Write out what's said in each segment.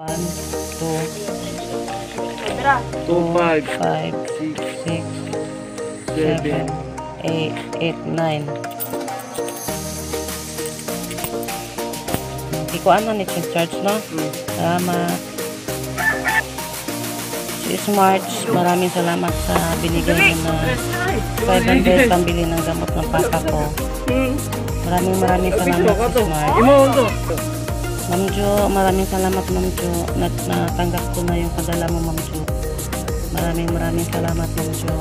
1, 2, 2, 5, 5, 6, 7, 8, 9. Hindi ko ano ni charge, no? Salamat. Si Smart, maraming salamat sa binigay mo na 500 pambili ng gamot ng papa ko. Maraming salamat si Smart. Ma'am Jo, maraming salamat Ma'am Jo. Natanggap ko na yung padala mo Ma'am Jo. Maraming salamat Ma'am Jo.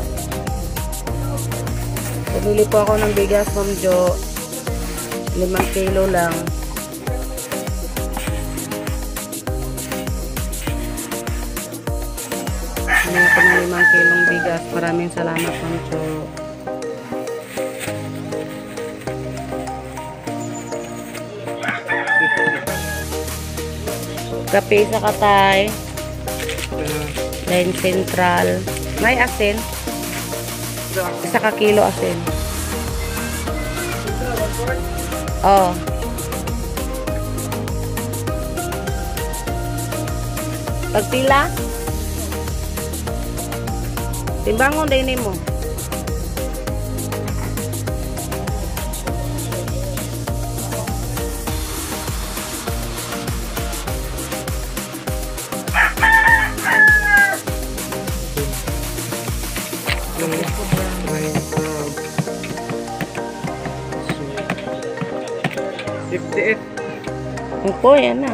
Pabili po ako ng bigas Ma'am Jo. 5 kilo lang. Bumili ako ng 5 kilong bigas. Maraming salamat Ma'am Jo. Kape sa Katay. Line Central. May asin. 1 kilo asin. Oh. Pagpila? Timbangon din mo. Opo, yan na.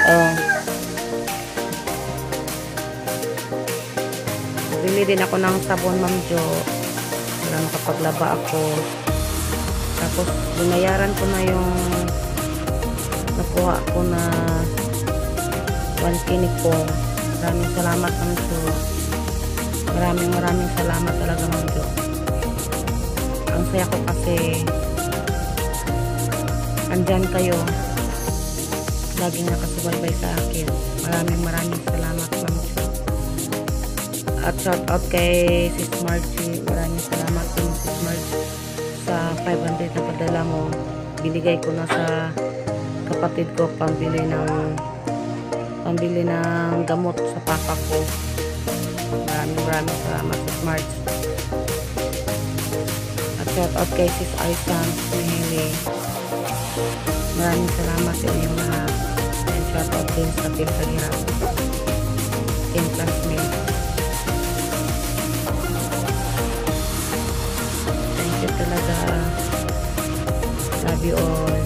Oh. Bili din ako ng sabon, Ma'am Jo, para makapaglaba ako. Tapos, binayaran ko na yung nakuha ko na 1 kinik ko. Maraming salamat, Ma'am Jo. Maraming salamat talaga, Ma'am Jo. Ang saya ko kasi andyan kayo, laging nakasubaybay sa akin. Maraming salamat Ma'am Jo. At shout out kay Sis Margie. Maraming salamat din Sis Margie sa 500 na padala mo. Binigay ko na sa kapatid ko pambili ng gamot sa papa ko. Maraming salamat Sis Margie. At shout out kay Sis Aisan Mihili. Maraming salamat sa inyong lahat. And shout out din sa Team Kagirap. Team Classmate. Thank you talaga. Love you all.